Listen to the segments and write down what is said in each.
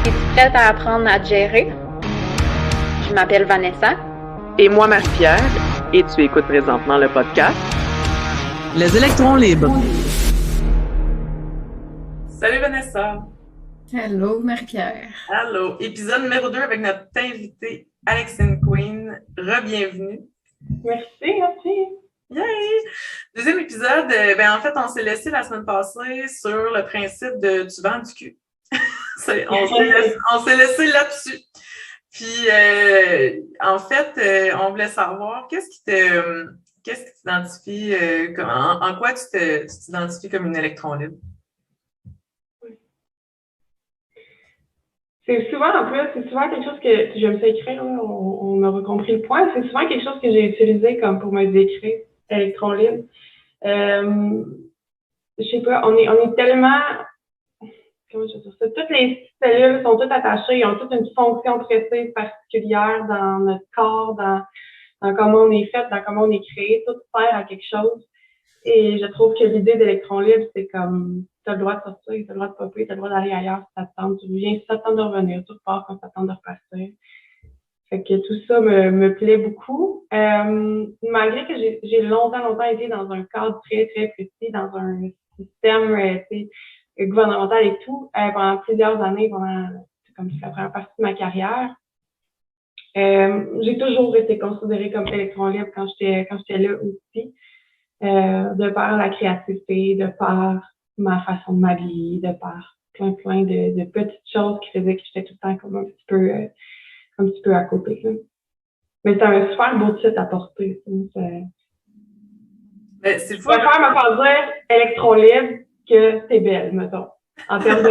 Es-tu prête à apprendre à te gérer? Je m'appelle Vanessa. Et moi, Marie-Pierre, et tu écoutes présentement le podcast Les électrons libres. Salut Vanessa! Hello Marie-Pierre! Allô! Épisode numéro 2 avec notre invitée Alexine Queen. Re-bienvenue! Merci! Yay! Deuxième épisode, en fait, on s'est laissé la semaine passée sur le principe de tu vends du cul. On s'est laissé là-dessus. Puis, en fait, on voulait savoir qu'est-ce qui t'identifie, en quoi tu t'identifies comme une électron libre? C'est souvent quelque chose que je me fais écrire, là, on aura compris le point. C'est souvent quelque chose que j'ai utilisé comme pour me décrire, électron libre. Je sais pas, on est tellement, comment je vais dire ça, toutes les cellules sont toutes attachées, ils ont toutes une fonction précise particulière dans notre corps, dans comment on est fait, dans comment on est créé, tout sert à quelque chose. Et je trouve que l'idée d'électron libre, c'est comme, t'as le droit de sortir, t'as le droit de popper, t'as le droit d'aller ailleurs si ça te tente, tu viens si ça te tente de revenir, tu repars quand ça te tente de repartir. Fait que tout ça me plaît beaucoup. Malgré que j'ai longtemps été dans un cadre très, très précis, dans un système, gouvernemental et tout, pendant plusieurs années, comme la première partie de ma carrière. J'ai toujours été considérée comme électron libre quand j'étais là aussi. De par la créativité, de par ma façon de m'habiller, de par plein de petites choses qui faisaient que j'étais tout le temps comme un petit peu à côté. Là. Mais c'est un super beau titre à porter. C'est fou. Je préfère me faire dire électron libre que t'es belle, mettons. En termes de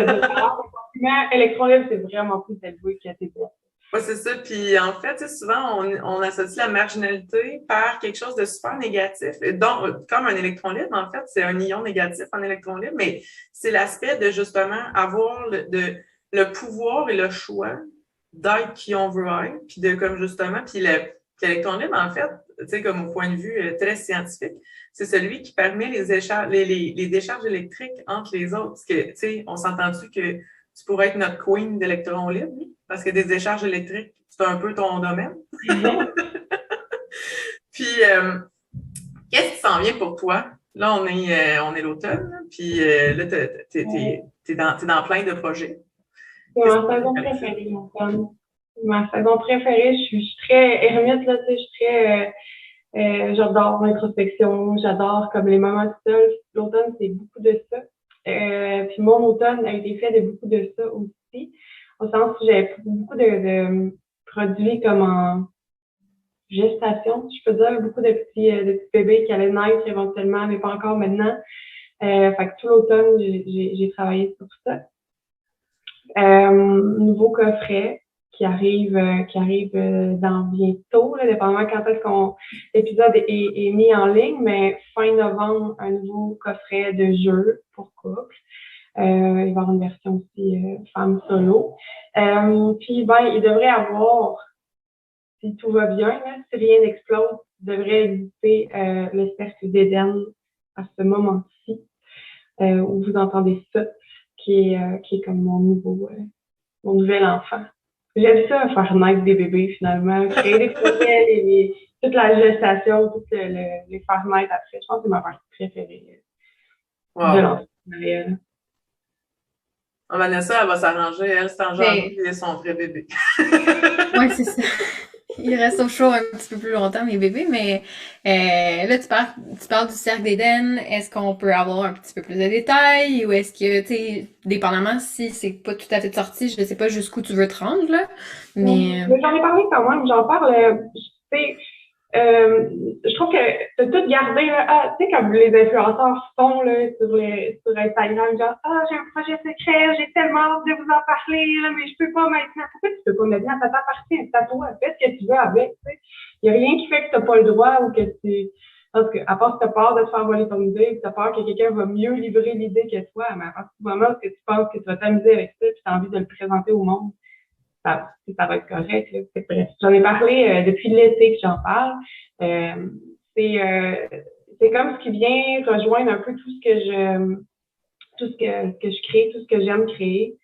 mais électron libre, c'est vraiment plus élevé que t'es belle. Oui, c'est ça. Puis en fait, souvent, on associe la marginalité par quelque chose de super négatif. Donc, comme un électron libre, en fait, c'est un ion négatif en électron libre, mais c'est l'aspect de justement avoir le pouvoir et le choix d'être qui on veut être, puis de comme justement, puis l'électron libre, en fait, tu sais, comme au point de vue très scientifique, c'est celui qui permet les décharges électriques entre les autres. Parce que, tu sais, on s'entend-tu que tu pourrais être notre queen d'électrons libres, parce que des décharges électriques, c'est un peu ton domaine. Puis, qu'est-ce qui s'en vient pour toi? Là, on est l'automne, là, puis là, t'es dans plein de projets. C'est ma saison préférée, mon femme. Ma saison préférée, je suis très ermite, là, tu sais, je suis très, j'adore l'introspection, j'adore comme les moments tout seuls. L'automne, c'est beaucoup de ça. Puis mon automne a été fait de beaucoup de ça aussi, au sens où j'avais beaucoup de produits comme en gestation, je peux dire, beaucoup de petits bébés qui allaient naître éventuellement, mais pas encore maintenant. Fait que tout l'automne, j'ai travaillé sur ça. Nouveau coffret qui arrive dans bientôt, là, dépendamment quand est-ce qu'on l'épisode est mis en ligne, mais fin novembre, un nouveau coffret de jeux pour couple. Il va y avoir une version aussi femme solo. Puis il devrait avoir, si tout va bien, là, si rien n'explose, il devrait exister le cercle d'Éden à ce moment-ci, où vous entendez ça, qui est comme mon nouvel enfant. J'aime ça, faire naître des bébés, finalement, créer des projets, toute la gestation, les faire naître après. Je pense que c'est ma partie préférée de l'enfant. Vanessa, elle va s'arranger, elle, c'est en janvier, et son vrai bébé. Oui, c'est ça. Il reste au chaud un petit peu plus longtemps, mes bébés, mais là, tu parles du cercle d'Éden. Est-ce qu'on peut avoir un petit peu plus de détails ou est-ce que, tu sais, dépendamment si c'est pas tout à fait sorti, je sais pas jusqu'où tu veux te rendre, là, mais... J'en ai parlé quand même, j'en parle, tu sais, je trouve que t'as tout gardé, là, tu sais, comme les influenceurs font, là, sur Instagram, genre, j'ai un projet secret, j'ai tellement hâte de vous en parler, là, mais je peux pas maintenant. Pourquoi tu peux pas maintenant? Ça t'appartient, c'est à toi, fais ce que tu veux avec, tu sais. Il y a rien qui fait que t'as pas le droit ou que tu, parce que, à part que t'as peur de te faire voler ton idée, t'as peur que quelqu'un va mieux livrer l'idée que toi, mais à partir du moment où tu penses que tu vas t'amuser avec ça, puis t'as envie de le présenter au monde, ça va être correct. Là. Bref, j'en ai parlé depuis l'été que j'en parle. C'est comme ce qui vient rejoindre un peu tout ce que je crée, tout ce que j'aime créer.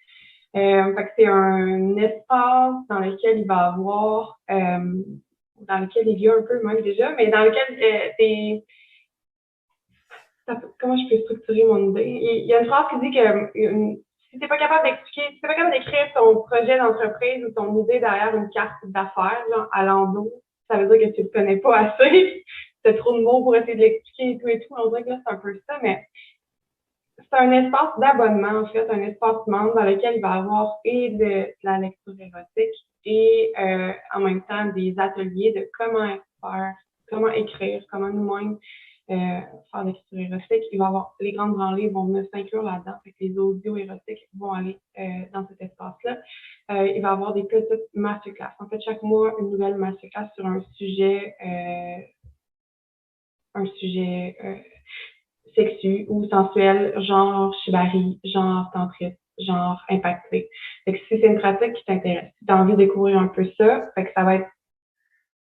Fait que c'est un espace dans lequel il va avoir, dans lequel il y a un peu même déjà, mais dans lequel comment je peux structurer mon idée? Il y a une phrase qui dit que si t'es pas capable d'expliquer, si t'es pas capable d'écrire ton projet d'entreprise ou ton idée derrière une carte d'affaires, genre, à l'endos, ça veut dire que tu le connais pas assez. T'as trop de mots pour essayer de l'expliquer et tout. On dirait que là, c'est un peu ça, mais c'est un espace d'abonnement, en fait, un espace membre dans lequel il va y avoir et de la lecture érotique et en même temps des ateliers de comment écrire, comment nous-mêmes faire lecture érotique. Il va y avoir les grandes branlées vont venir s'inclure là-dedans, fait que les audios érotiques vont aller dans cet espace-là. Il va y avoir des petites masterclass. En fait, chaque mois, une nouvelle masterclass sur un sujet sexu ou sensuel, genre shibari, genre tantrique, genre impacté. Fait que si c'est une pratique qui t'intéresse, si tu as envie de découvrir un peu ça, fait que ça va être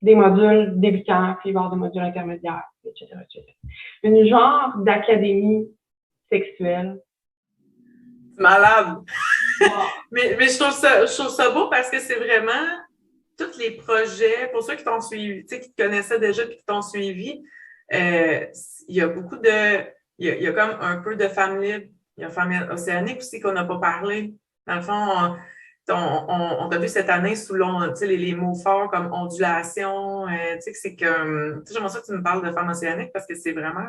des modules débutants, puis il va y avoir des modules intermédiaires, etc., etc. Une genre d'académie sexuelle. Malade! mais je trouve ça beau parce que c'est vraiment tous les projets, pour ceux qui t'ont suivi, tu sais, qui te connaissaient déjà et qui t'ont suivi, il y a beaucoup il y a comme un peu de femmes libres. Il y a Femmes Océaniques aussi qu'on n'a pas parlé. Dans le fond, on t'a vu cette année sous tu sais, les mots forts comme ondulation, tu sais, que c'est comme, tu sais, j'aimerais ça que tu me parles de Femmes Océaniques parce que c'est vraiment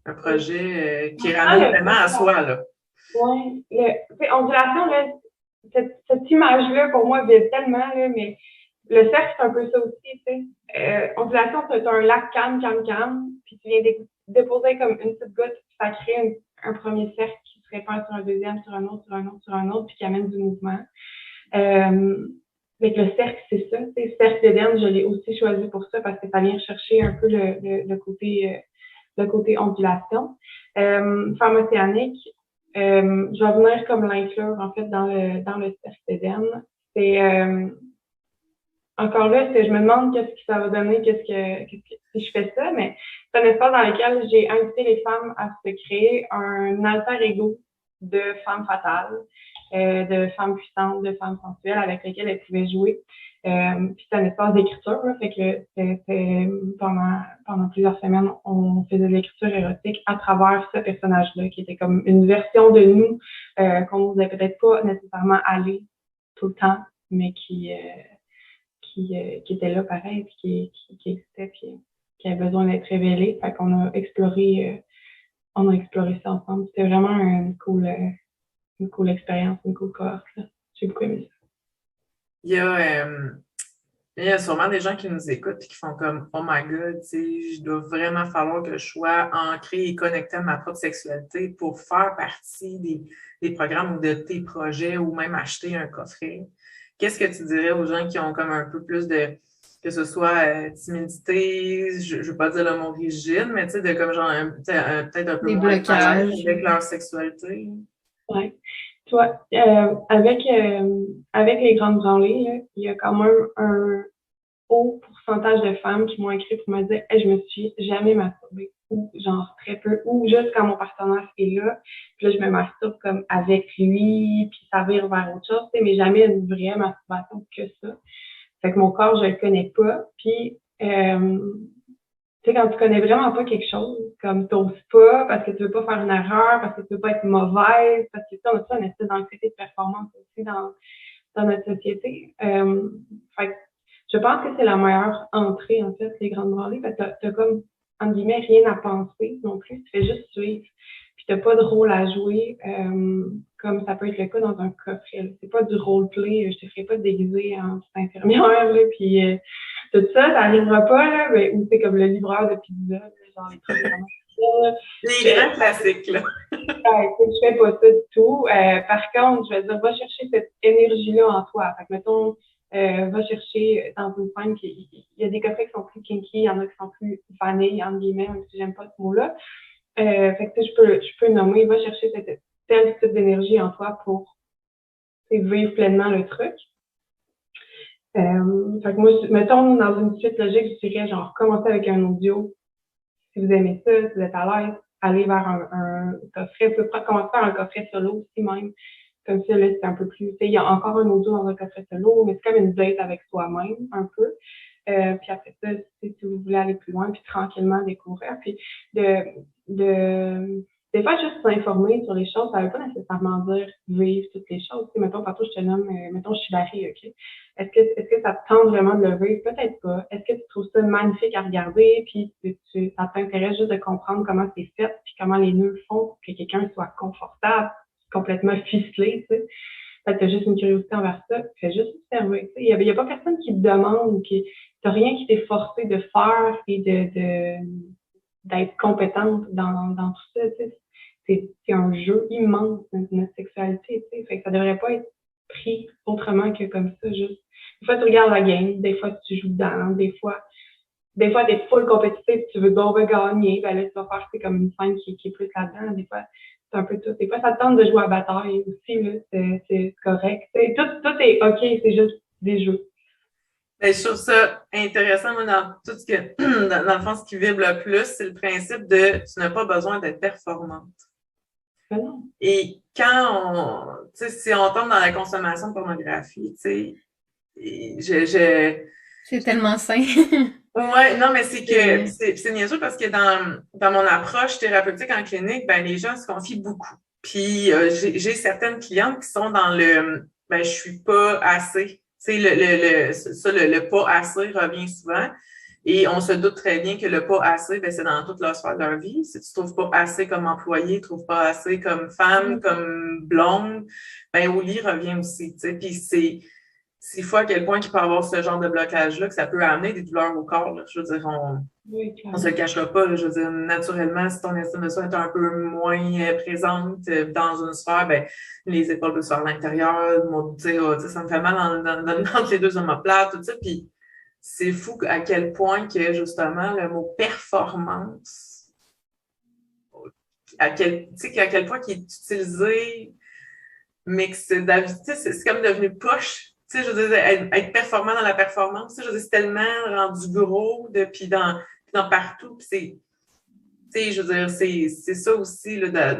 un projet qui ramène vraiment à soi, là. Oui, ondulation, là, cette image-là, pour moi, vient tellement, là, mais le cercle, c'est un peu ça aussi, tu sais. Ondulation, c'est un lac calme, puis tu viens déposer comme une petite goutte, puis ça crée un premier cercle qui se répand sur un deuxième, sur un autre, sur un autre, sur un autre, puis qui amène du mouvement. Avec le cercle, c'est ça. Le cercle d'Éden, je l'ai aussi choisi pour ça, parce que ça vient chercher un peu le côté ondulation. Femme océanique, je vais venir comme l'inclure, en fait, dans le cercle d'Éden. C'est encore là, je me demande qu'est-ce que ça va donner, si je fais ça, mais c'est un espace dans lequel j'ai invité les femmes à se créer un alter ego de femmes fatales, de femmes puissantes, de femmes sensuelles avec lesquelles elles pouvaient jouer. Puis c'est un espace d'écriture, là, fait que pendant plusieurs semaines, on faisait de l'écriture érotique à travers ce personnage-là, qui était comme une version de nous qu'on n'osait peut-être pas nécessairement aller tout le temps, mais qui était là pareil, puis qui existait, puis qui avait besoin d'être révélé. Fait qu'on a exploré ça ensemble. C'était vraiment une cool expérience, une cool cohorte, là. J'ai beaucoup aimé ça. Il y a sûrement des gens qui nous écoutent et qui font comme « Oh my God, tu sais, je dois vraiment falloir que je sois ancrée et connectée à ma propre sexualité pour faire partie des programmes ou de tes projets ou même acheter un coffret. » Qu'est-ce que tu dirais aux gens qui ont comme un peu plus que ce soit timidité, je ne veux pas dire le mot rigide, mais tu sais, de comme genre peut-être un peu des moins blocages avec leur sexualité? Oui. Toi, avec les grandes branlées, là, il y a quand même un haut pourcentage de femmes qui m'ont écrit pour me dire hey, je me suis jamais masturbée, ou genre très peu, ou juste quand mon partenaire est là, puis là je me masturbe comme avec lui, puis ça vire vers autre chose, mais jamais une vraie masturbation que ça. Fait que mon corps, je le connais pas, puis tu sais, quand tu connais vraiment pas quelque chose, comme t'oses pas, parce que tu veux pas faire une erreur, parce que tu veux pas être mauvaise, parce que on a ça, une espèce d'anxiété de performance aussi dans notre société. Fait que je pense que c'est la meilleure entrée, en fait, les grandes branlées, parce que t'as comme, entre guillemets, rien à penser non plus, tu fais juste suivre. Puis t'as pas de rôle à jouer, comme ça peut être le cas dans un coffret. C'est pas du roleplay, je te ferai pas déguiser en petite infirmière, là, puis tout ça, ça n'arrivera pas, là, mais, ou c'est comme le livreur de pizza, là, genre les trucs vraiment les grands classiques, là. Je fais pas ça du tout. Par contre, je vais dire, va chercher cette énergie-là en toi. Fait que, mettons, va chercher dans une scène il y a des coffrets qui sont plus kinky, il y en a qui sont plus vanille, entre guillemets, même si j'aime pas ce mot-là. Fait que je peux nommer, va chercher tel type d'énergie en toi pour vivre pleinement le truc. Fait que moi, mettons, dans une suite logique, je dirais genre commencer avec un audio. Si vous aimez ça, si vous êtes à l'aise, allez vers un coffret. Vous pouvez commencer par un coffret solo aussi même. Comme ça, là, c'est un peu plus, tu sais, il y a encore un audio dans un coffret solo, mais c'est comme une date avec soi-même, un peu. Puis après ça, si vous voulez aller plus loin, puis tranquillement découvrir, puis des fois, juste s'informer sur les choses, ça veut pas nécessairement dire vivre toutes les choses. Tu sais, mettons, tantôt, je te nomme, mettons, Shibari, OK? Est-ce que ça te tente vraiment de le vivre? Peut-être pas. Est-ce que tu trouves ça magnifique à regarder? Puis ça t'intéresse juste de comprendre comment c'est fait, puis comment les nœuds font pour que quelqu'un soit confortable, complètement ficelé, tu sais? Fait que t'as juste une curiosité envers ça, fais juste observer. Tu sais, il y a pas personne qui te demande, t'as rien qui t'est forcé de faire et d'être compétente dans tout ça, tu sais. C'est un jeu immense, notre sexualité, tu sais. Fait que ça devrait pas être pris autrement que comme ça, juste. Des fois, tu regardes la game, des fois, tu joues dedans, des fois, t'es full compétitif, tu veux gagner, ben là, tu vas faire, c'est comme une scène qui est plus là-dedans, des fois, c'est un peu tout. Des fois, ça te tente de jouer à bataille aussi, là, c'est correct. T'sais, tout est OK, c'est juste des jeux. Ben, je trouve ça intéressant, moi, dans tout ce que, dans le fond, ce qui vibre le plus, c'est le principe de tu n'as pas besoin d'être performante. Ben non. Et quand tu sais, si on tombe dans la consommation de pornographie, tu sais, C'est tellement sain. ouais, non, mais c'est que c'est niaiseux parce que dans mon approche thérapeutique en clinique, ben les gens se confient beaucoup. Puis j'ai certaines clientes qui sont dans le ben je suis pas assez. Tu sais, le pas assez revient souvent. Et on se doute très bien que le pas assez, ben c'est dans toute la sphère de leur vie. Si tu ne trouves pas assez comme employé, tu ne trouves pas assez comme femme, comme blonde, ben au lit revient aussi. Tu sais. Puis c'est fou à quel point il peut y avoir ce genre de blocage-là, que ça peut amener des douleurs au corps. Là. Je veux dire, on se le cachera pas. Là. Je veux dire, naturellement, si ton estime de soi est un peu moins présente dans une sphère, ben les épaules peuvent se faire à l'intérieur, ça me fait mal dans les deux omoplates, tout ça. Puis c'est fou à quel point que, justement, le mot performance, à quel point il est utilisé, mais que c'est comme devenu poche. Tu sais, je veux dire, être performant dans la performance, tu sais, je veux dire, c'est tellement rendu gros depuis dans partout. Puis tu sais, je veux dire, c'est ça aussi, là,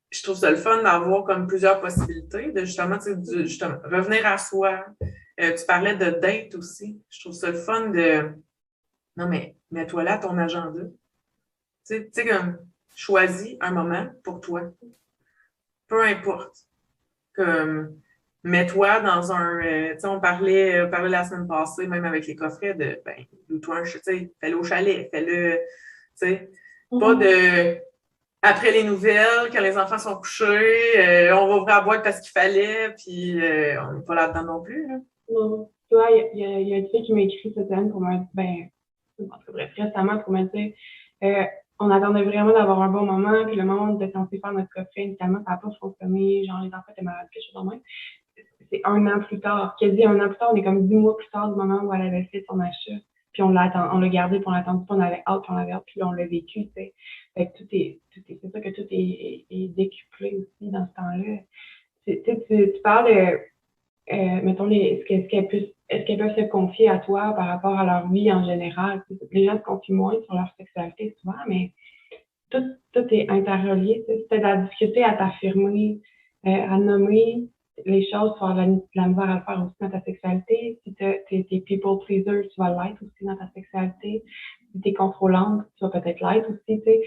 je trouve ça le fun d'avoir comme plusieurs possibilités, de justement, justement revenir à soi. Tu parlais de date aussi. Je trouve ça le fun de, non, mais mets-toi là ton agenda. Tu sais, comme, choisis un moment pour toi. Peu importe. Comme, mets-toi dans un, tu sais, on parlait la semaine passée, même avec les coffrets, de, ben, loue-toi un, tu sais, fais-le au chalet, fais-le, tu sais, pas de, après les nouvelles, quand les enfants sont couchés, on va ouvrir la boîte parce qu'il fallait, puis on n'est pas là-dedans non plus, là. Non. Tu vois, il y a une fille qui m'a écrit cette semaine pour me, bref, récemment pour me dire, on attendait vraiment d'avoir un bon moment, puis le moment où on était censé faire notre coffret, initialement, ça n'a pas fonctionné, genre les enfants étaient malades, quelque chose en même. C'est un an plus tard, quasi un an plus tard, on est comme 10 mois plus tard du moment où elle avait fait son achat, puis on l'a gardé, puis on l'a attendu, puis on avait hâte, puis on l'avait hâte, puis on l'a vécu, tu sais. Fait que c'est sûr que tout est décuplé aussi dans ce temps-là. Tu parles de, mettons, est-ce qu'elles peuvent se confier à toi par rapport à leur vie en général? Les gens se confient moins sur leur sexualité souvent, mais tout est interrelié. Si tu as de la difficulté à t'affirmer, à nommer les choses, tu vas avoir de la misère à le faire aussi dans ta sexualité. Si t'es people pleaser, tu vas l'être aussi dans ta sexualité. Si t'es contrôlante, tu vas peut-être l'être aussi, tu sais.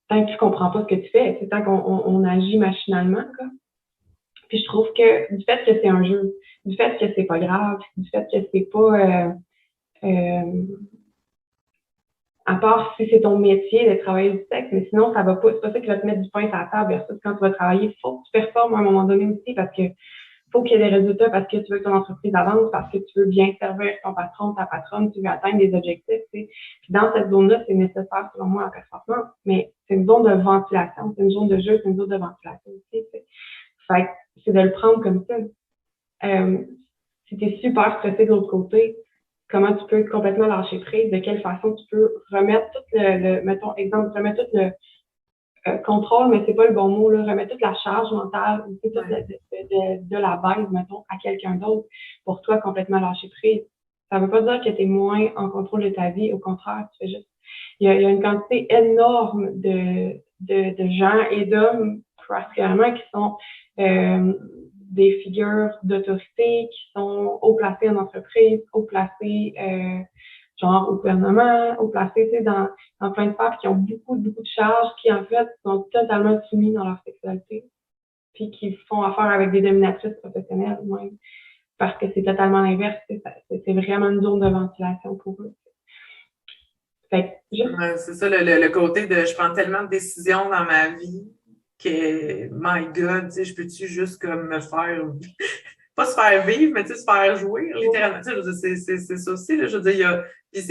Tant que tu comprends pas ce que tu fais, c'est tant qu'on agit machinalement, quoi. Puis je trouve que du fait que c'est un jeu, du fait que c'est pas grave, du fait que c'est pas à part si c'est ton métier de travailler du sexe, mais sinon ça va pas, c'est pas ça qui va te mettre du pain sur la table versus quand tu vas travailler, il faut que tu performes à un moment donné aussi parce que faut qu'il y ait des résultats, parce que tu veux que ton entreprise avance, parce que tu veux bien servir ton patron, ta patronne, tu veux atteindre des objectifs, tu sais. Puis dans cette zone-là, c'est nécessaire selon moi la performance, mais c'est une zone de ventilation, c'est une zone de jeu, c'est une zone de ventilation aussi, t'sais. Fait que c'est de le prendre comme ça. Si tu es super stressé de l'autre côté, comment tu peux complètement lâcher prise, de quelle façon tu peux remettre tout mettons, exemple, remettre tout le contrôle, mais c'est pas le bon mot, là, remettre toute la charge mentale, tout de la base, mettons, à quelqu'un d'autre pour toi complètement lâcher prise. Ça veut pas dire que tu es moins en contrôle de ta vie, au contraire, tu fais juste. Il y a une quantité énorme de gens et d'hommes particulièrement, qui sont des figures d'autorité, qui sont haut placées en entreprise, haut placées genre au gouvernement, haut placées, tu sais, dans plein de sphères, qui ont beaucoup de charges, qui en fait sont totalement soumis dans leur sexualité, puis qui font affaire avec des dominatrices professionnelles même, parce que c'est totalement l'inverse, c'est vraiment une zone de ventilation pour eux. Fait que Ouais, c'est ça, le côté de je prends tellement de décisions dans ma vie que, my God, tu sais, je peux-tu juste comme me faire, pas se faire vivre, mais tu sais, se faire jouir, littéralement. Tu sais, je veux dire, c'est ça aussi, là, je veux dire, il y a, puis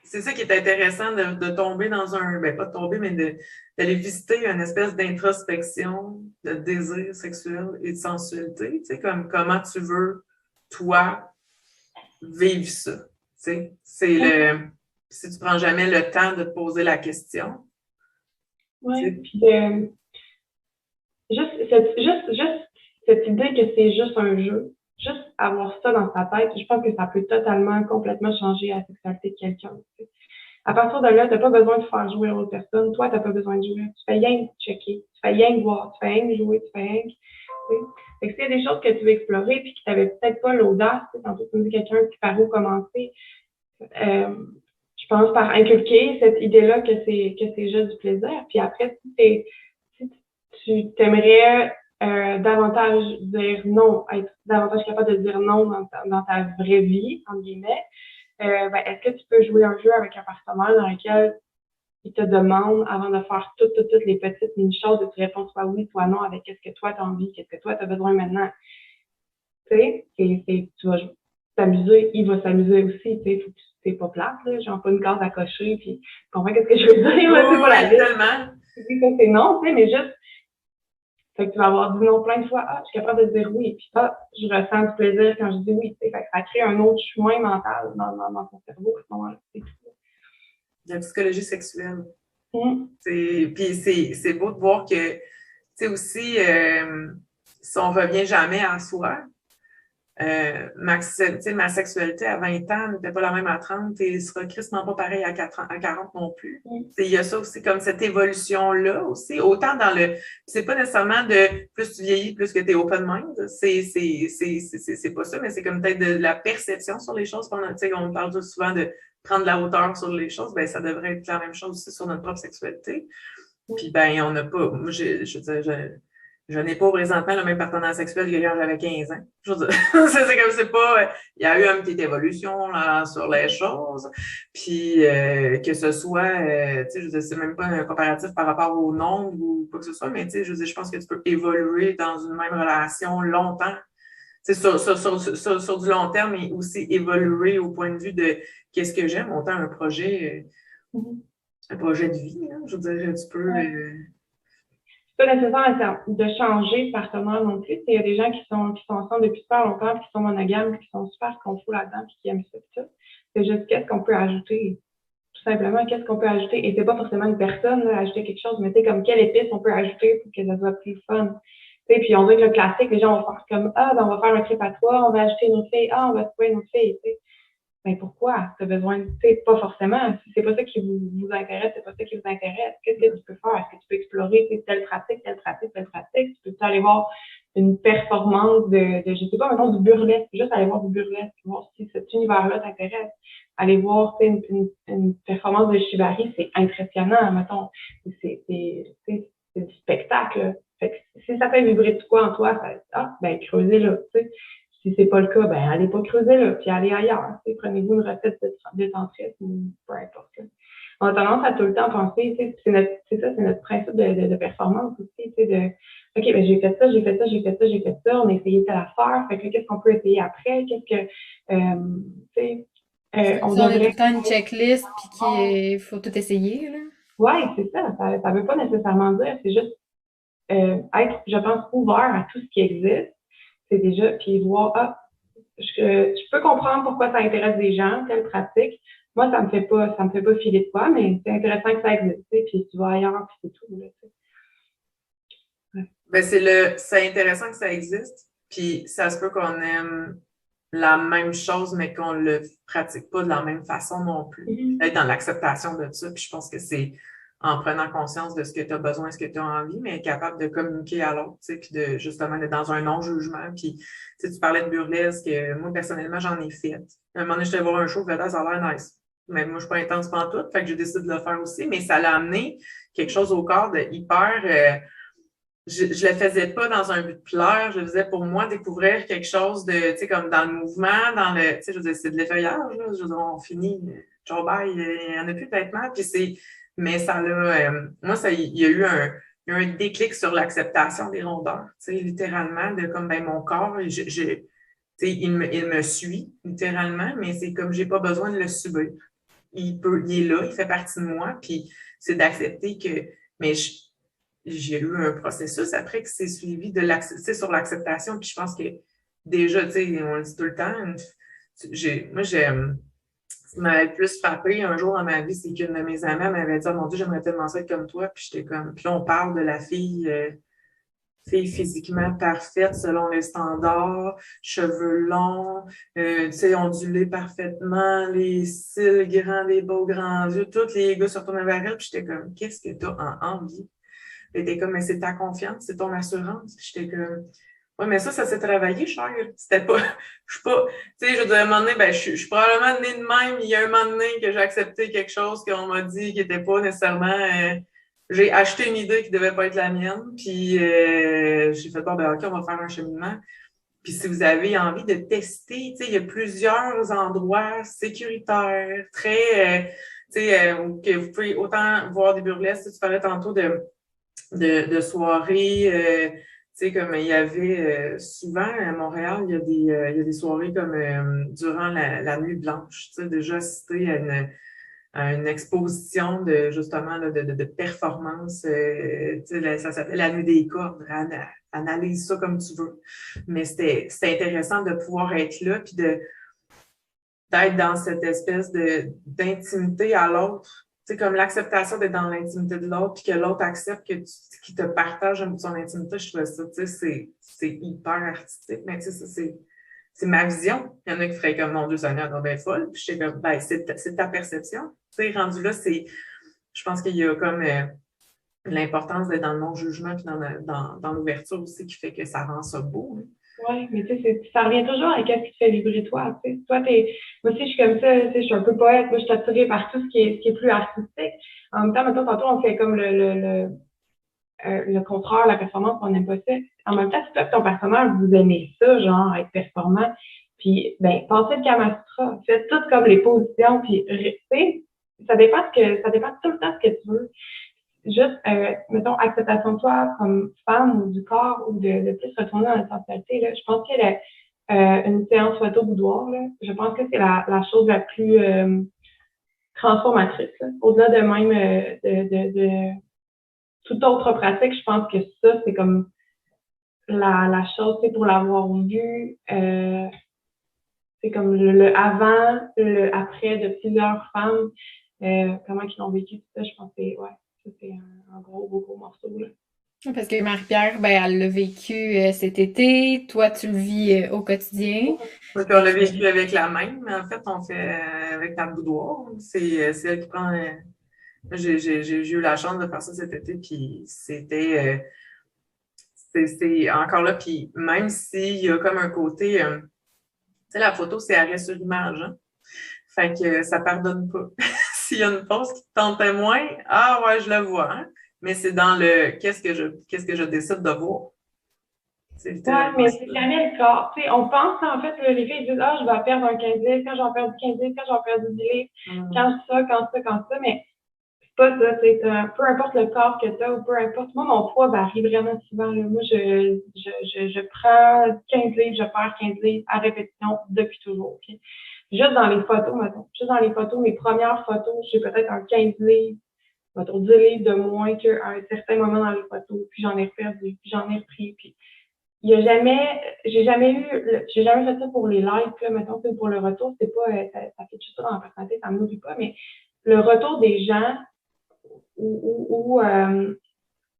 c'est ça qui est intéressant de tomber dans un, ben pas de tomber, mais d'aller visiter une espèce d'introspection de désir sexuel et de sensualité, tu sais, comme comment tu veux, toi, vivre ça. Tu sais, c'est si tu prends jamais le temps de te poser la question. Oui, puis juste cette idée que c'est juste un jeu, juste avoir ça dans sa tête, je pense que ça peut totalement, complètement changer la sexualité de quelqu'un. Tu sais. À partir de là, tu n'as pas besoin de faire jouer l'autre personne. Toi, tu n'as pas besoin de jouer. Tu fais rien de checker. Tu fais rien de voir. Tu fais rien de jouer. Tu fais rien de... Tu sais. Fait que s'il y a des choses que tu veux explorer puis que tu n'avais peut-être pas l'audace, tu sais, tantôt tu me dis quelqu'un qui par où commencer, je pense par inculquer cette idée-là que c'est juste du plaisir. Puis après, si tu t'aimerais davantage dire non, être davantage capable de dire non dans ta vraie vie, entre guillemets, ben, est-ce que tu peux jouer un jeu avec un partenaire dans lequel il te demande, avant de faire toutes les petites mini-choses, de te répondre soit oui, soit non, avec qu'est-ce que toi tu as envie, qu'est-ce que toi tu as besoin maintenant. Tu sais, tu vas t'amuser, il va s'amuser aussi, tu sais, faut que c'est pas plate, là, genre pas une case à cocher, puis tu comprends qu'est-ce que je veux dire, là, c'est pas la liste. Tellement. Tu dis que c'est non, tu sais, mais juste, fait que tu vas avoir dit non plein de fois, je suis capable de dire oui, puis je ressens du plaisir quand je dis oui, tu sais, fait que ça crée un autre chemin mental dans ton cerveau à ce moment-là, c'est tout. La psychologie sexuelle. Mm. Puis c'est beau de voir que, tu sais, aussi, si on revient jamais à soi, ma sexualité à 20 ans n'était pas la même à 30 et sera crissement pas pareil à 40 non plus. Il y a ça aussi, comme cette évolution-là aussi, autant dans le... C'est pas nécessairement de plus tu vieillis, plus que tu es open mind. C'est pas ça, mais c'est comme peut-être de la perception sur les choses. On parle souvent de prendre de la hauteur sur les choses, ben ça devrait être la même chose aussi sur notre propre sexualité. Puis ben, on n'a pas... Moi, je n'ai pas présentement le même partenaire sexuel que quand j'avais 15 ans. Je veux dire, c'est comme c'est pas... Il y a eu une petite évolution là, sur les choses. Puis que ce soit... tu sais, je veux dire, c'est même pas un comparatif par rapport au nombre ou quoi que ce soit, mais tu sais, je veux dire, je pense que tu peux évoluer dans une même relation longtemps. Tu sais, sur du long terme, mais aussi évoluer au point de vue de qu'est-ce que j'aime, autant un projet de vie. Hein, je veux dire, tu peux... C'est pas nécessaire de changer de partenaire non plus. Il y a des gens qui sont ensemble depuis super longtemps, qui sont monogames, qui sont super confus là-dedans, puis qui aiment ça, tout. C'est juste qu'est-ce qu'on peut ajouter. Tout simplement, qu'est-ce qu'on peut ajouter. Et c'est pas forcément une personne, là, ajouter quelque chose, mais tu sais, comme quelle épice on peut ajouter pour que ça soit plus fun. Tu sais, puis on dirait que le classique, les gens vont faire comme, ben, on va faire un trip à toi, on va ajouter une autre fille, on va trouver une autre fille, tu sais. Ben, pourquoi? Tu as besoin de, tu sais, pas forcément. Si c'est pas ça qui vous intéresse, c'est pas ça qui vous intéresse. Qu'est-ce que tu peux faire? Est-ce que tu peux explorer, tu sais, telle pratique? Tu peux aller voir une performance de je sais pas, mettons, du burlesque. Juste aller voir du burlesque, voir si cet univers-là t'intéresse. Aller voir, tu sais, une performance de shibari, c'est impressionnant, mettons. C'est du spectacle. Fait que si ça fait vibrer de quoi en toi, ben, creusez-le, tu sais. Si c'est pas le cas, ben, allez pas creuser là, puis allez ailleurs. Prenez-vous une recette de tantrisme ou peu importe. Là. On a tendance à tout le temps penser, c'est notre principe de performance aussi, OK, ben, j'ai fait ça, on a essayé telle affaire, fait que qu'est-ce qu'on peut essayer après? Qu'est-ce que, on a tout le temps une checklist, puis qu'il faut tout essayer, là. Ouais, c'est ça. Ça veut pas nécessairement dire, c'est juste, être, je pense, ouvert à tout ce qui existe. C'est déjà, puis voir, je peux comprendre pourquoi ça intéresse des gens, telle pratique. Moi, ça me fait pas filer de quoi, mais c'est intéressant que ça existe, puis tu vas ailleurs, puis c'est tout, là, ouais. Ben, c'est intéressant que ça existe, puis ça se peut qu'on aime la même chose, mais qu'on le pratique pas de la même façon non plus. Être dans l'acceptation de ça, puis je pense que c'est en prenant conscience de ce que tu as besoin, ce que tu as envie, mais être capable de communiquer à l'autre, tu sais, puis de justement d'être dans un non-jugement. Puis, tu sais, tu parlais de burlesque, moi, personnellement, j'en ai fait. À un moment donné, je suis allée voir un show, ça a l'air nice. Mais moi, je suis pas intense pantoute, fait que j'ai décidé de le faire aussi, mais ça l'a amené quelque chose au corps de hyper... je le faisais pas dans un but de plaire, je le faisais pour moi découvrir quelque chose de, tu sais, comme dans le mouvement, dans le, tu sais, je veux dire, c'est de l'effeuillage, là, je veux dire, on finit, ciao bye, il y en a plus de vêtements, puis c'est, mais ça l'a, moi, ça, il y a eu un déclic sur l'acceptation des rondeurs, tu sais, littéralement, de comme, ben, mon corps, tu sais, il me suit, littéralement, mais c'est comme, j'ai pas besoin de le subir. Il est là, il fait partie de moi, puis c'est d'accepter que, mais j'ai eu un processus après qui s'est suivi de sur l'acceptation. Puis je pense que déjà, tu sais, on le dit tout le temps, ce qui m'avait le plus frappé un jour dans ma vie, c'est qu'une de mes amies m'avait dit, oh mon Dieu, j'aimerais tellement ça être comme toi. Puis j'étais comme, puis là, on parle de la fille physiquement parfaite selon les standards, cheveux longs, tu sais, ondulés parfaitement, les cils grands, les beaux grands yeux, tous les gars se retournaient vers elle. Puis j'étais comme, qu'est-ce que tu as envie? Elle était comme, mais c'est ta confiance, c'est ton assurance. J'étais comme, ouais, mais ça s'est travaillé, cher. C'était pas, je suis pas, tu sais, je veux dire, à un moment donné, ben, je suis probablement née de même. Il y a un moment donné que j'ai accepté quelque chose qu'on m'a dit qui était pas nécessairement, j'ai acheté une idée qui devait pas être la mienne. Puis, j'ai fait, bon, ben, OK, on va faire un cheminement. Puis, si vous avez envie de tester, tu sais, il y a plusieurs endroits sécuritaires, très, tu sais, que vous pouvez autant voir des burlesques. Tu parlais tantôt de soirées, tu sais, comme il y avait souvent à Montréal, il y a des soirées comme durant la nuit blanche, tu sais, déjà assisté à une exposition de justement là, de performance, tu sais, ça s'appelle la nuit des cordes, analyse ça comme tu veux. Mais c'était intéressant de pouvoir être là, puis d'être dans cette espèce d'intimité à l'autre. C'est comme l'acceptation d'être dans l'intimité de l'autre, puis que l'autre accepte qu'il te partage son intimité. Je trouve ça, tu sais, c'est hyper artistique. Mais tu sais, ça, c'est ma vision. Il y en a qui feraient comme, mon Dieu, ça a l'air bien folle. Puis j'étais comme, ben, c'est ta perception. Tu sais, rendu là, je pense qu'il y a comme l'importance d'être dans le non-jugement, puis dans l'ouverture aussi, qui fait que ça rend ça beau. Hein. Oui, mais tu sais, ça revient toujours à qu'est-ce qui te fait vibrer toi. Tu sais. Toi, moi aussi, je suis comme ça, tu sais, je suis un peu poète, moi, je suis attirée par tout ce qui est plus artistique. En même temps, maintenant, tantôt, on fait comme le contraire, la performance, on n'aime pas ça. En même temps, si toi, ton personnage, vous aimez ça, genre, être performant, puis, ben, passez le Kamasutra, faites tout comme les positions, puis, tu sais, ça dépend tout le temps ce que tu veux. Juste, mettons, acceptation de toi comme femme ou du corps ou de plus retourner dans la sensualité, là. Je pense qu'il y a une séance photo boudoir, là. Je pense que c'est la chose la plus transformatrice, là. Au-delà de même de toute autre pratique, je pense que ça, c'est comme la chose, c'est pour l'avoir vu, c'est comme le avant, le après de plusieurs femmes, comment ils l'ont vécu, tout ça, je pense que c'est un gros morceau, là. Parce que Marie-Pierre, ben, elle l'a vécu cet été. Toi, tu le vis au quotidien. Donc, on l'a vécu avec la même, mais en fait, on fait avec ta boudoir. C'est elle qui prend. J'ai eu la chance de faire ça cet été, puis c'était. C'est encore là, puis même s'il y a comme un côté. Tu sais, la photo, c'est arrêt sur image, hein? Fait que ça pardonne pas. S'il y a une pause qui te tentait moins, ah ouais, je le vois, hein? Mais c'est dans le qu'est-ce que je décide de voir. Ouais, mais c'est jamais le cas. Tu sais, on pense, en fait, les filles disent, ah, je vais perdre un 15 livres, quand je vais perdre 15 livres, quand je vais perdre 10 livres, quand ça, mais c'est pas ça, tu sais, peu importe le corps que tu as ou peu importe. Moi, mon poids varie vraiment souvent, là. Moi, je prends 15 livres, je perds 15 livres à répétition depuis toujours, okay? Juste dans les photos, mettons. Juste dans les photos, mes premières photos, j'ai peut-être un 15 livres, mettons 10 livres de moins qu'à un certain moment dans les photos, puis j'en ai perdu, puis j'en ai repris, puis j'ai jamais fait ça pour les likes, là, mettons, pour le retour, c'est pas, ça fait juste ça dans la personnalité, ça me nourrit pas, mais le retour des gens ou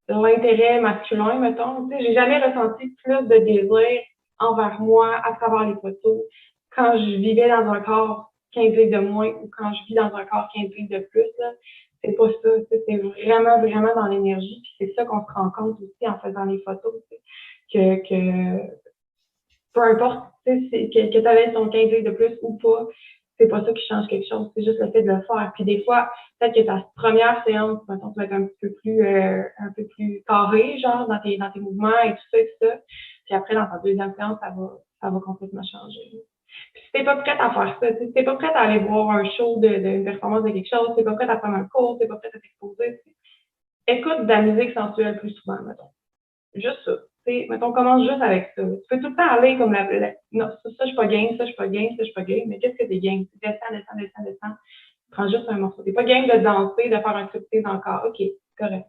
l'intérêt masculin, mettons, tu sais, j'ai jamais ressenti plus de désir envers moi à travers les photos quand je vivais dans un corps 15 livres de moins ou quand je vis dans un corps 15 livres de plus, là. c'est pas ça, tu sais, c'est vraiment, vraiment dans l'énergie, puis c'est ça qu'on se rend compte aussi en faisant les photos, tu sais, que peu importe, tu sais, que tu avais ton 15 livres de plus ou pas, c'est pas ça qui change quelque chose, c'est juste le fait de le faire. Puis des fois, peut-être que ta première séance, maintenant, tu vas être un peu plus carré, genre, dans tes mouvements et tout ça. Puis après, dans ta deuxième séance, ça va complètement changer. Puis si t'es pas prête à faire ça, si t'es pas prête à aller voir un show de performance de quelque chose, si t'es pas prête à prendre un cours, si t'es pas prête à t'exposer, écoute de la musique sensuelle plus souvent, mettons. Juste ça. T'sais, mettons, commence juste avec ça. Tu peux tout le temps aller comme non, ça, je suis pas game, ça, je suis pas game, ça, je suis pas game, mais qu'est-ce que t'es game? Descends. Prends juste un morceau. T'es pas game de danser, de faire un striptease encore. OK, correct.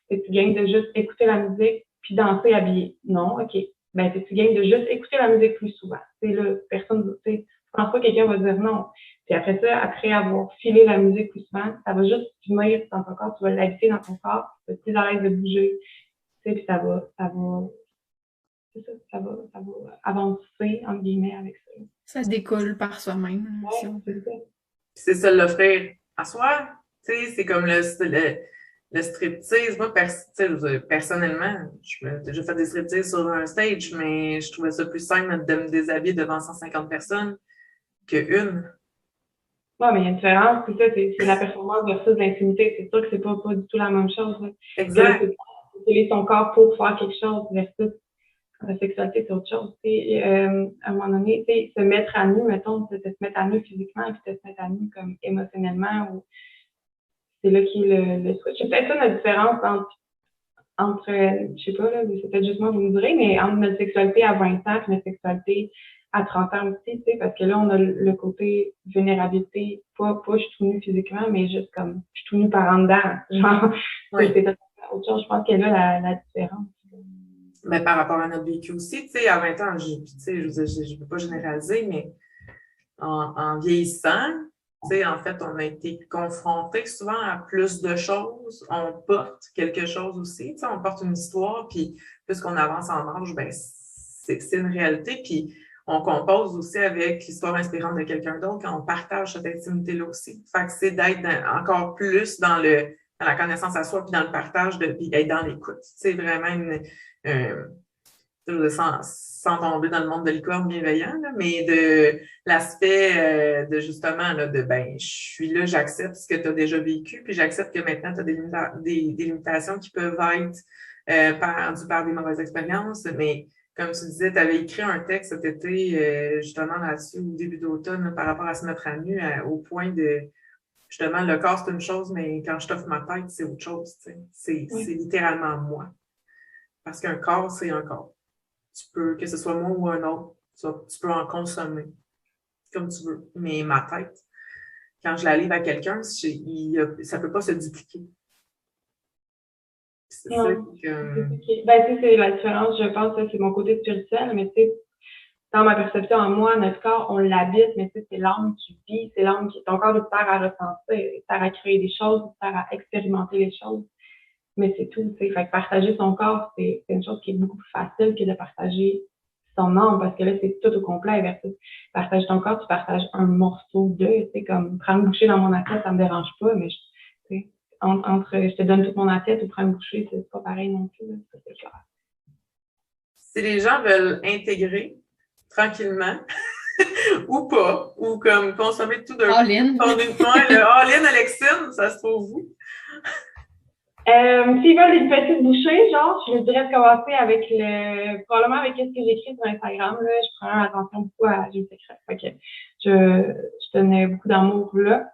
T'es-tu game de juste écouter la musique puis danser habillé? Non, OK. Ben, t'es-tu game de juste écouter la musique plus souvent? C'est là, personne, tu sais, je pense pas que quelqu'un va dire non. Puis après ça, après avoir filé la musique plus souvent, ça va juste venir dans ton corps, tu vas l'habiter dans ton corps, tu vas être plus à l'aise de bouger. Puis ça va avancer, entre guillemets, avec ça. Ça se découle par soi-même. Ouais, Si on c'est veut. ça. C'est ça, l'offrir à soi. Tu sais, c'est comme le striptease. Moi, personnellement, j'ai déjà fait des striptease sur un stage, mais je trouvais ça plus simple de me déshabiller devant 150 personnes qu'une. Ouais, mais il y a une différence, c'est ça, c'est la performance versus l'intimité. C'est sûr que c'est pas du tout la même chose. Là. Exact. Utiliser ton corps pour faire quelque chose versus la sexualité, c'est autre chose. À un moment donné, se mettre à nu, mettons, se mettre à nu physiquement et puis se mettre à nu comme émotionnellement, ou c'est là qui est le switch. C'est peut-être ça la différence entre je sais pas, là, c'est peut-être juste moi, vous me direz, mais entre notre sexualité à 20 ans et notre sexualité à 30 ans aussi, tu sais, parce que là, on a le côté vulnérabilité, pas je suis tout nue physiquement, mais juste comme je suis tout nue par en dedans. Genre, Oui. c'est autre chose. Je pense qu'elle a la différence. Mais par rapport à notre vécu aussi, tu sais, à 20 ans, je peux pas généraliser, mais en vieillissant, tu sais, en fait, on a été confrontés souvent à plus de choses. On porte quelque chose aussi, tu sais, on porte une histoire, puis plus qu'on avance en âge, ben c'est une réalité, puis on compose aussi avec l'histoire inspirante de quelqu'un d'autre quand on partage cette intimité-là aussi. Fait que c'est d'être encore plus dans la connaissance à soi, puis dans le partage, puis être dans l'écoute. C'est vraiment sans tomber dans le monde de licorne bienveillant, là, mais de l'aspect de justement là, de ben, je suis là, j'accepte ce que tu as déjà vécu, puis j'accepte que maintenant tu as des limitations qui peuvent être dues par des mauvaises expériences, mais comme tu disais, tu avais écrit un texte cet été justement là-dessus au début d'automne par rapport à se mettre à nu au point de justement le corps c'est une chose, mais quand je t'offre ma tête, c'est autre chose. C'est littéralement moi. Parce qu'un corps, c'est un corps. Tu peux, que ce soit moi ou un autre, tu peux en consommer comme tu veux. Mais ma tête, quand je la livre à quelqu'un, ça ne peut pas se dupliquer. C'est ça que... Ben, tu sais, c'est la différence, je pense, c'est mon côté spirituel, mais tu sais, dans ma perception en moi, notre corps, on l'habite, mais tu sais, c'est l'âme qui vit, c'est l'âme qui, ton corps, il sert à ressentir, il sert à créer des choses, il sert à expérimenter les choses. Mais c'est tout, tu sais. Fait que partager son corps, c'est une chose qui est beaucoup plus facile que de partager son âme, parce que là, c'est tout au complet versus partager ton corps, tu partages un morceau de, tu sais, comme prendre une bouchée dans mon assiette, ça me dérange pas, mais tu sais, entre je te donne toute mon assiette ou prendre une bouchée, c'est pas pareil non plus, là, ça, c'est clair. Si les gens veulent intégrer tranquillement, ou pas, ou comme consommer tout d'un coup, All-in. le all-in Alexine, ça se trouve où? S'ils veulent des petites bouchées, genre, je dirais de commencer avec probablement avec ce que j'écris sur Instagram, là. Je prends attention beaucoup à J'ai une secrète. Fait que je tenais beaucoup d'amour là,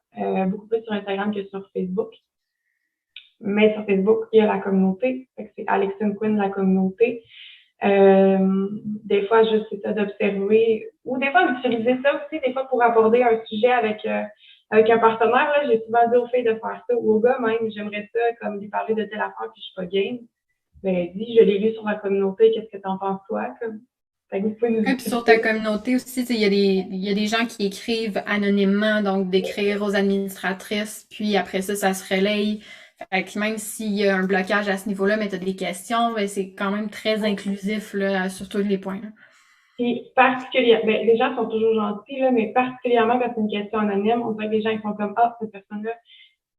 beaucoup plus sur Instagram que sur Facebook. Mais sur Facebook, il y a la communauté. Fait que c'est Alexine Quinn, la communauté. Des fois, juste c'est ça d'observer, ou des fois d'utiliser ça aussi, des fois pour aborder un sujet avec un partenaire, là, j'ai souvent dit aux filles de faire ça, ou aux gars même, j'aimerais ça, comme lui parler de telle affaire, puis je suis pas game. Ben, dis, je l'ai lu sur la communauté, qu'est-ce que t'en penses toi, comme? Fait que Et puis sur ta communauté aussi, il y a des gens qui écrivent anonymement, donc d'écrire aux administratrices, puis après ça se relaye. Fait que même s'il y a un blocage à ce niveau-là, mais tu as des questions, ben c'est quand même très inclusif là, sur tous les points. Là. Puis particulièrement, ben, les gens sont toujours gentils, là, mais particulièrement quand c'est une question anonyme, on dirait que les gens ils sont comme cette personne-là,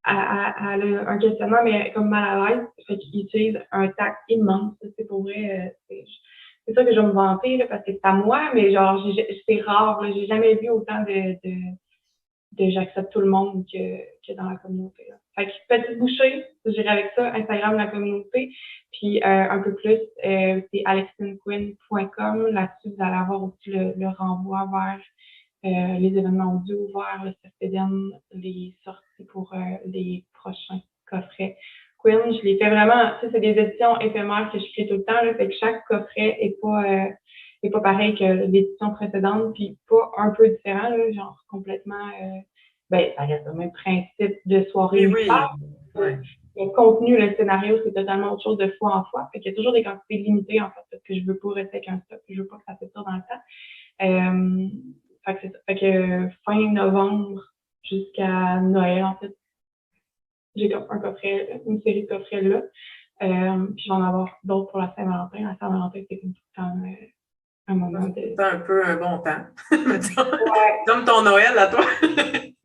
elle a un questionnement, mais elle est comme mal à l'aise. Fait qu'il utilise un tact immense. C'est pour vrai, c'est ça que je vais me vanter, là, parce que c'est à moi, mais genre, c'est rare, là. J'ai jamais vu autant de j'accepte tout le monde que dans la communauté, là. Fait que petite bouchée, j'irai avec ça, Instagram la communauté. Puis un peu plus, c'est alexinquin.com. Là-dessus, vous allez avoir aussi le renvoi vers les événements audio ouverts, le CFPDN, les sorties pour les prochains coffrets. Quinn, je les fais vraiment, ça c'est des éditions éphémères que je fais tout le temps, là, fait que chaque coffret est pas pareil que l'édition précédente, puis pas un peu différent, là, genre complètement, ça reste le même principe de soirée. Oui, oui. Le contenu, le scénario, c'est totalement autre chose de fois en fois. Fait qu'il y a toujours des quantités limitées, en fait, parce que je veux pas rester avec un stock, je veux pas que ça s'étire dans le temps. Fait que c'est ça. Fait que fin novembre jusqu'à Noël, en fait, j'ai comme un coffret, une série de coffrets là. Puis je vais en avoir d'autres pour la Saint-Valentin. La Saint-Valentin, c'est comme tout le temps un moment de... C'est un peu un bon temps. Ouais. Comme ton Noël à toi.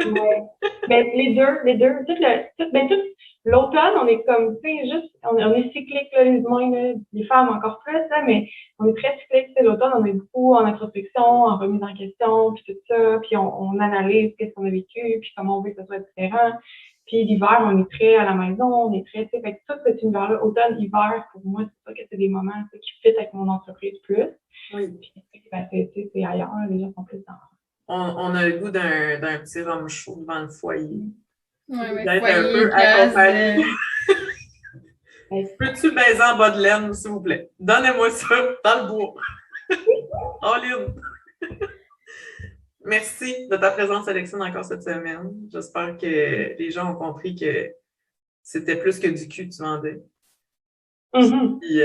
Ouais. Ben, les deux. Tout l'automne, on est comme, tu sais, juste, on est cyclique, là, les humains, là, les femmes encore plus, là, mais on est très cyclique, tu sais, l'automne, on est beaucoup en introspection, en remise en question, puis tout ça, puis on analyse qu'est-ce qu'on a vécu, puis comment on veut que ça soit différent. Puis l'hiver, on est très à la maison, on est très, tu sais, fait que tout cet univers-là, automne, hiver, pour moi, c'est ça que c'est des moments, tu sais, qui fit avec mon entreprise plus. Oui. Puis, ben, c'est ailleurs, les gens sont plus dans... On a le goût d'un petit rhum chaud devant le foyer. Ouais, D'être foyer, un peu gaz, accompagné. Peux-tu baiser en bas de laine, s'il vous plaît? Donnez-moi ça dans le bois. All in. Merci de ta présence, Alexine, encore cette semaine. J'espère que les gens ont compris que c'était plus que du cul que tu vendais. Mm-hmm. Puis,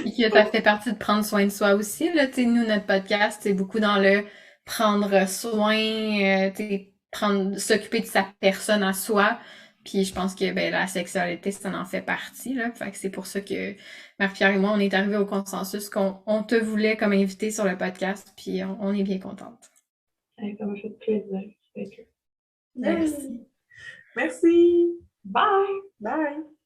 Et que ça fait partie de prendre soin de soi aussi, là. Tu sais, nous, notre podcast, c'est beaucoup dans le prendre soin, s'occuper de sa personne à soi. Puis je pense que la sexualité, ça en fait partie, là. Fait que c'est pour ça que Marie-Pierre et moi, on est arrivés au consensus qu'on te voulait comme invité sur le podcast, puis on est bien contente. Ça m'a fait plaisir. Merci. Merci. Bye! Bye.